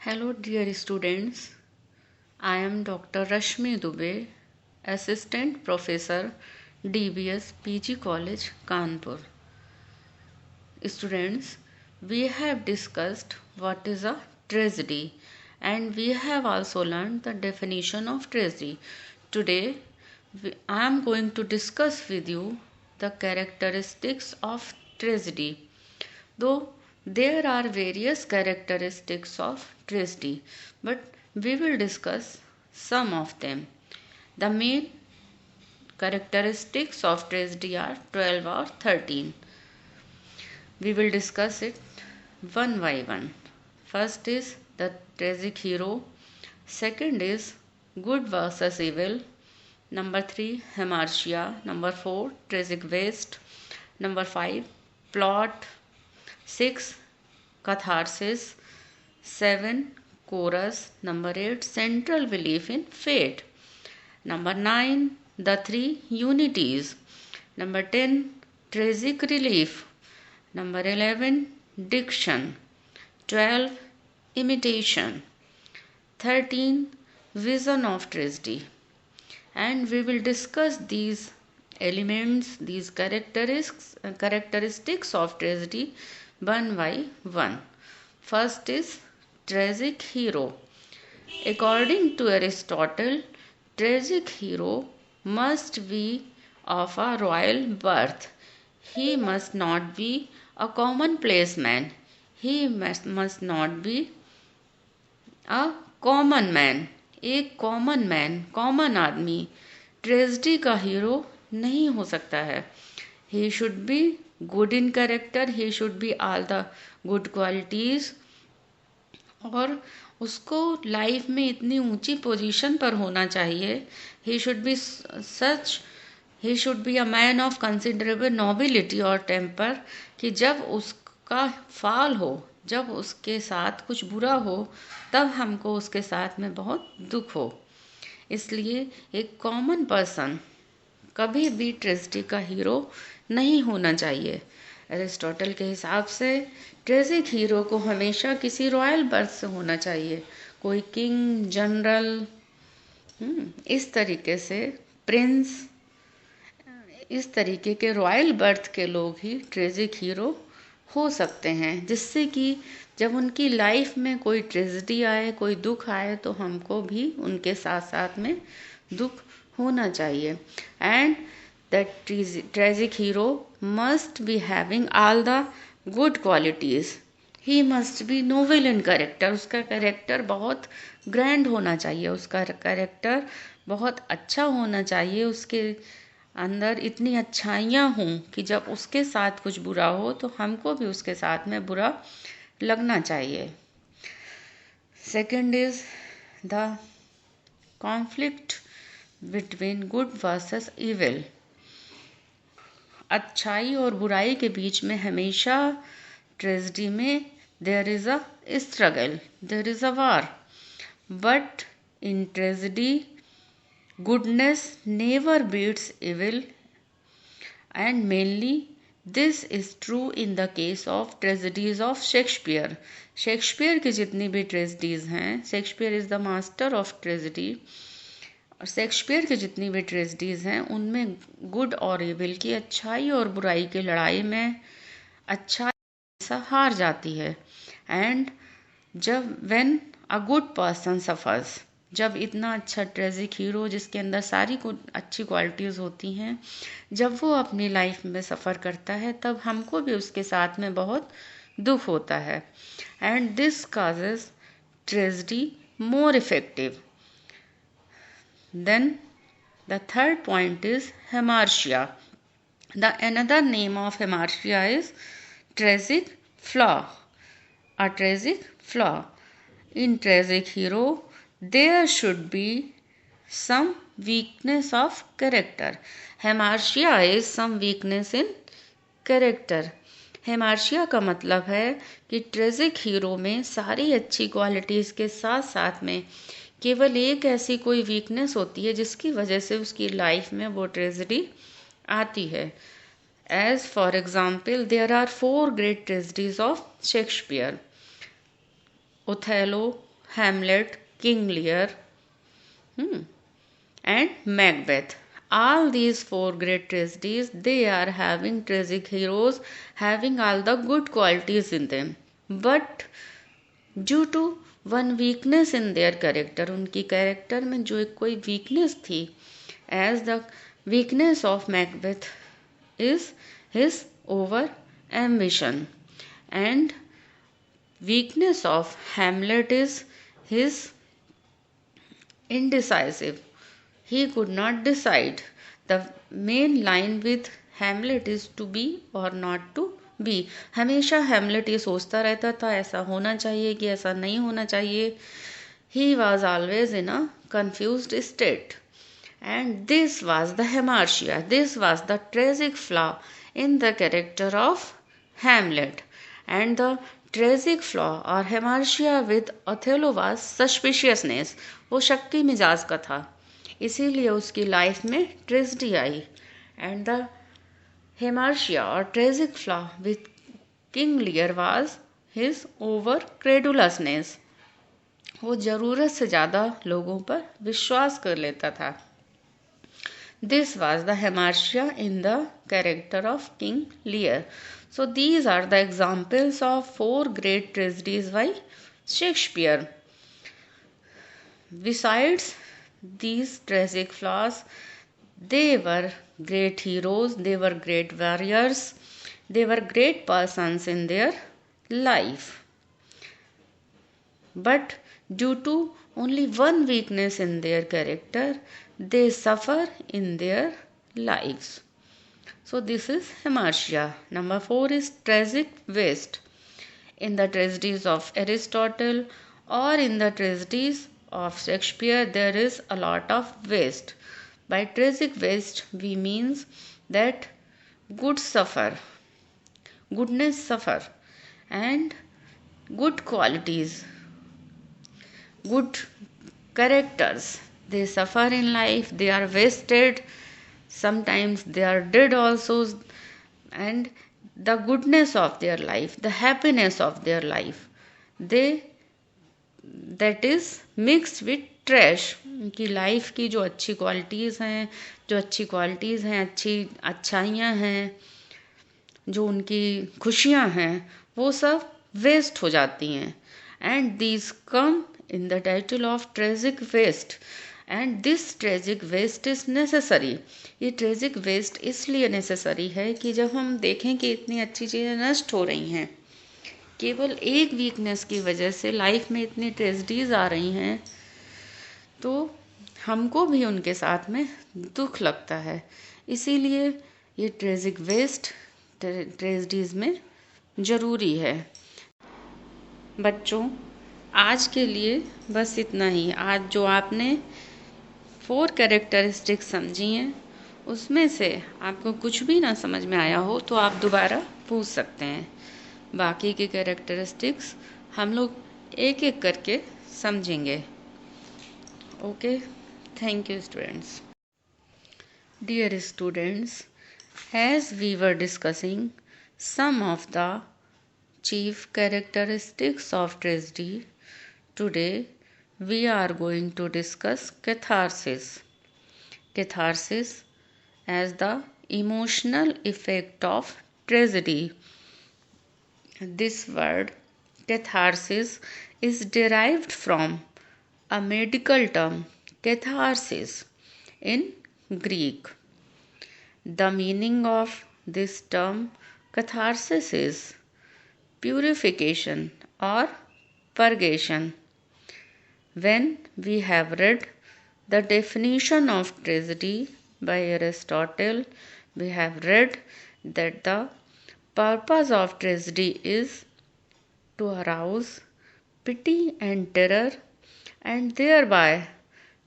Hello, dear students. I am Dr. Rashmi Dubey, Assistant Professor, DBS PG College, Kanpur. Students, we have discussed what is a tragedy and we have also learned the definition of tragedy. Today, I am going to discuss with you the characteristics of tragedy. Though there are various characteristics of tragedy, but we will discuss some of them. The main characteristics of tragedy are 12 or 13. We will discuss it one by one. First is the tragic hero. Second is good versus evil. Number 3, Hamartia. Number 4, tragic waste. Number 5, plot. 6, catharsis. 7, chorus. Number 8, central belief in fate. Number 9, the three unities. Number 10, tragic relief. Number 11, diction. 12, imitation. 13, vision of tragedy. And we will discuss these elements, these characteristics of tragedy one by one. First is tragic hero. According to Aristotle, tragic hero must be of a royal birth. He must not be a commonplace man. He must not be a common man, एक common man, common आदमी tragedy का hero नहीं हो सकता है. He should be good in character, he should be all the good qualities, और उसको life में इतनी ऊंची पोजीशन पर होना चाहिए. He should be such, he should be a man of considerable nobility और टेम्पर, कि जब उसका फाल हो, जब उसके साथ कुछ बुरा हो, तब हमको उसके साथ में बहुत दुख हो. इसलिए एक कॉमन पर्सन कभी भी ट्रेजेडी का हीरो नहीं होना चाहिए. एरिस्टोटल के हिसाब से ट्रेजिक हीरो को हमेशा किसी रॉयल बर्थ से होना चाहिए. कोई किंग, जनरल, इस तरीके से प्रिंस, इस तरीके के रॉयल बर्थ के लोग ही ट्रेजिक हीरो हो सकते हैं, जिससे कि जब उनकी लाइफ में कोई ट्रेजेडी आए, कोई दुख आए, तो हमको भी उनके साथ साथ में दुख होना चाहिए. And that tragic hero must be having all the good qualities. He must be Nobel in character. उसका कैरेक्टर बहुत ग्रैंड होना चाहिए, उसका कैरेक्टर बहुत अच्छा होना चाहिए, उसके अंदर इतनी अच्छाइयाँ हों कि जब उसके साथ कुछ बुरा हो तो हमको भी उसके साथ में बुरा लगना चाहिए. Second is the conflict between good versus evil. अच्छाई और बुराई के बीच में हमेशा ट्रेजेडी में there is a struggle, there is a war. But in tragedy goodness never beats evil, and mainly this is true in the case of tragedies of Shakespeare. Shakespeare की जितनी भी ट्रेजेडीज हैं, Shakespeare is the master of tragedy, और Shakespeare की जितनी भी tragedies हैं उनमें गुड और इविल की, अच्छाई और बुराई की लड़ाई में अच्छाई हार जाती है. एंड जब when a good person suffers, जब इतना अच्छा ट्रेजिक हीरो जिसके अंदर सारी अच्छी क्वालिटीज़ होती हैं, जब वो अपनी लाइफ में सफ़र करता है, तब हमको भी उसके साथ में बहुत दुख होता है. And this causes tragedy more effective. Then the third point is hamartia. The another name of hamartia is tragic flaw. A tragic flaw in tragic hero there should be some weakness of character. Hamartia is some weakness in character. हेमार्शिया का मतलब है कि tragic hero में सारी अच्छी qualities के साथ साथ में केवल एक ऐसी कोई वीकनेस होती है जिसकी वजह से उसकी लाइफ में वो ट्रेजेडी आती है. As for example, there are 4 great tragedies of Shakespeare: Othello, Hamlet, King Lear, and Macbeth. All these four great tragedies, they are having tragic heroes having all the good qualities in them. But due to one weakness in their character, उनकी character में जो एक कोई weakness थी, as the weakness of Macbeth is his over ambition, and weakness of Hamlet is his indecisive. He could not decide. The main line with Hamlet is to be or not to be. हमेशा Hamlet ये सोचता रहता था ऐसा होना चाहिए कि ऐसा नहीं होना चाहिए. He was always in a confused state. And this was the hamartia. This was the tragic flaw in the character of Hamlet. And the tragic flaw or hamartia with Othello was suspiciousness. वो शक्की मिजाज का था, इसीलिए उसकी life में tragedy I. And the hamartia or tragic flaw with King Lear was his over credulousness. वो जरूरत से ज़्यादा लोगों पर विश्वास कर लेता था. This was the hamartia in the character of King Lear. So these are the examples of four great tragedies by Shakespeare. Besides these tragic flaws, they were great heroes, they were great warriors, they were great persons in their life. But due to only one weakness in their character, they suffer in their lives. So this is hamartia. Number 4 is tragic waste. In the tragedies of Aristotle or in the tragedies of Shakespeare, there is a lot of waste. By tragic waste, we means that goodness suffer, and good qualities, good characters, they suffer in life, they are wasted, sometimes they are dead also, and the goodness of their life, the happiness of their life, that is mixed with trash. उनकी life की जो अच्छी qualities हैं, अच्छी अच्छाइयाँ हैं, जो उनकी खुशियाँ हैं, वो सब वेस्ट हो जाती हैं. And these come in the title of tragic waste. And this tragic waste is necessary. ये ट्रेजिक वेस्ट इसलिए नेसेसरी है कि जब हम देखें कि इतनी अच्छी चीज़ें नष्ट हो रही हैं, केवल एक वीकनेस की वजह से लाइफ में इतनी ट्रेजिडीज़ आ रही हैं, तो हमको भी उनके साथ में दुख लगता है. इसीलिए ये ट्रेजिक वेस्ट ट्रेजिडीज़ में ज़रूरी है. बच्चों, आज के लिए बस इतना ही. आज जो आपने 4 कैरेक्टरिस्टिक्स समझी हैं, उसमें से आपको कुछ भी ना समझ में आया हो तो आप दोबारा पूछ सकते हैं. बाकी के कैरेक्टरिस्टिक्स हम लोग एक एक करके समझेंगे. Okay, thank you students. Dear students, as we were discussing some of the chief characteristics of tragedy, today we are going to discuss catharsis. Catharsis as the emotional effect of tragedy. This word catharsis is derived from a medical term, catharsis, in Greek. The meaning of this term catharsis is purification or purgation. When we have read the definition of tragedy by Aristotle, we have read that the purpose of tragedy is to arouse pity and terror, and thereby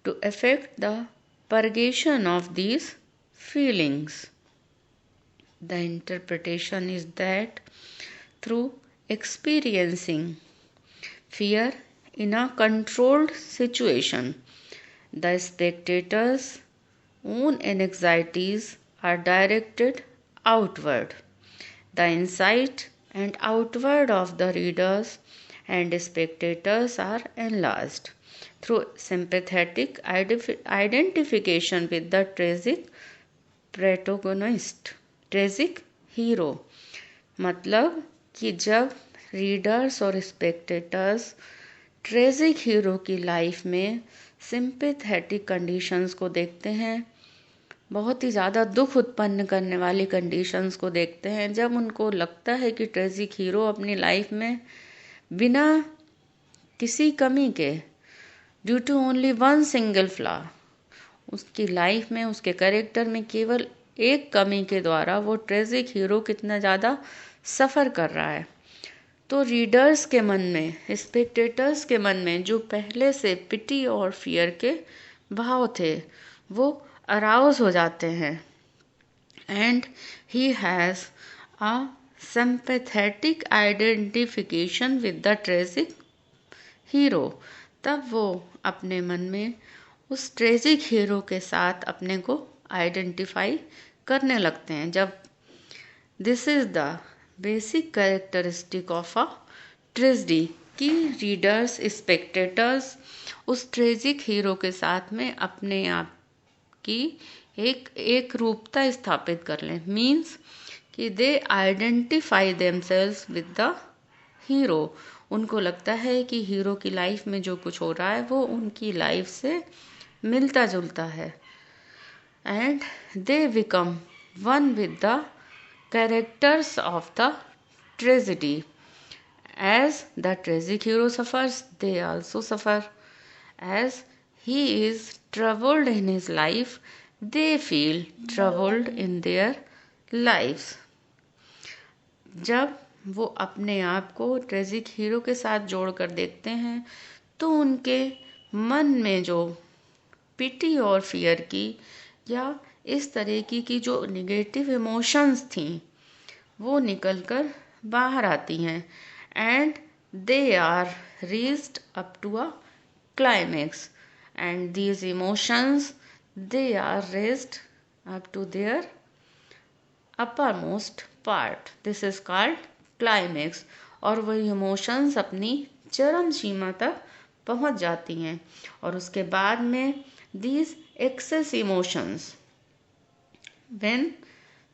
to effect the purgation of these feelings. The interpretation is that through experiencing fear in a controlled situation, the spectator's own anxieties are directed outward. The insight and outward of the readers and spectators are enlarged through sympathetic identification with the tragic protagonist, tragic hero। मतलब कि जब readers और spectators tragic hero की life में sympathetic conditions को देखते हैं, बहुत ही ज़्यादा दुख उत्पन्न करने वाली कंडीशंस को देखते हैं, जब उनको लगता है कि ट्रेजिक हीरो अपनी लाइफ में बिना किसी कमी के, due to only one single flaw, उसकी लाइफ में, उसके कैरेक्टर में केवल एक कमी के द्वारा वो ट्रेजिक हीरो कितना ज़्यादा सफ़र कर रहा है, तो रीडर्स के मन में, स्पेक्टेटर्स के मन में जो पहले से पिटी और फियर के भाव थे वो अराउज हो जाते हैं। And he has a sympathetic identification with the tragic hero. तब वो अपने मन में उस ट्रेजिक हीरो के साथ अपने को आइडेंटिफाई करने लगते हैं। जब this is the basic characteristic of a tragedy कि रीडर्स, स्पेक्टेटर्स उस ट्रेजिक हीरो के साथ में अपने आप की एक रूपता स्थापित कर लें। मीन्स कि they identify themselves with the hero. उनको लगता है कि हीरो की लाइफ में जो कुछ हो रहा है वो उनकी लाइफ से मिलता जुलता है। And they become one with the characters of the tragedy। As the tragic hero suffers, they also suffer। As he is troubled in his life, they feel troubled in their lives। जब वो अपने आप को tragic hero के साथ जोड़कर देखते हैं तो उनके मन में जो पिटी और फियर की या इस तरह की जो निगेटिव इमोशंस थी वो निकलकर बाहर आती हैं। And they are reached up to a climax and these emotions they are raised up to their upper most part. This is called climax. और वही इमोशंस अपनी चरम सीमा तक पहुंच जाती हैं और उसके बाद में these excess emotions when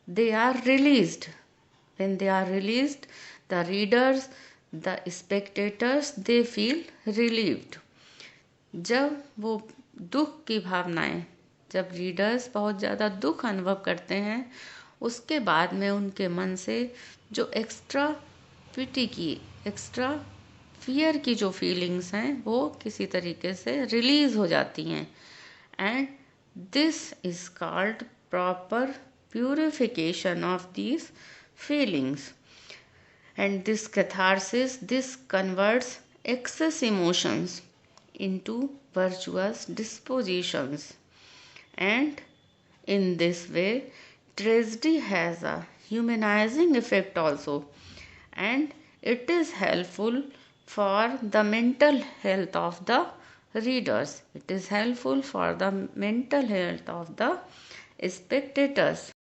they are released, the readers, the spectators, they feel relieved। जब वो दुख की भावनाएं, जब रीडर्स बहुत ज़्यादा दुख अनुभव करते हैं, उसके बाद में उनके मन से जो एक्स्ट्रा पिटी की, एक्स्ट्रा फियर की जो फीलिंग्स हैं वो किसी तरीके से रिलीज हो जाती हैं। And this is called proper purification of these feelings। And this catharsis, this converts excess emotions into virtuous dispositions। And in this way tragedy has a humanizing effect also, and it is helpful for the mental health of the readers। It is helpful for the mental health of the spectators।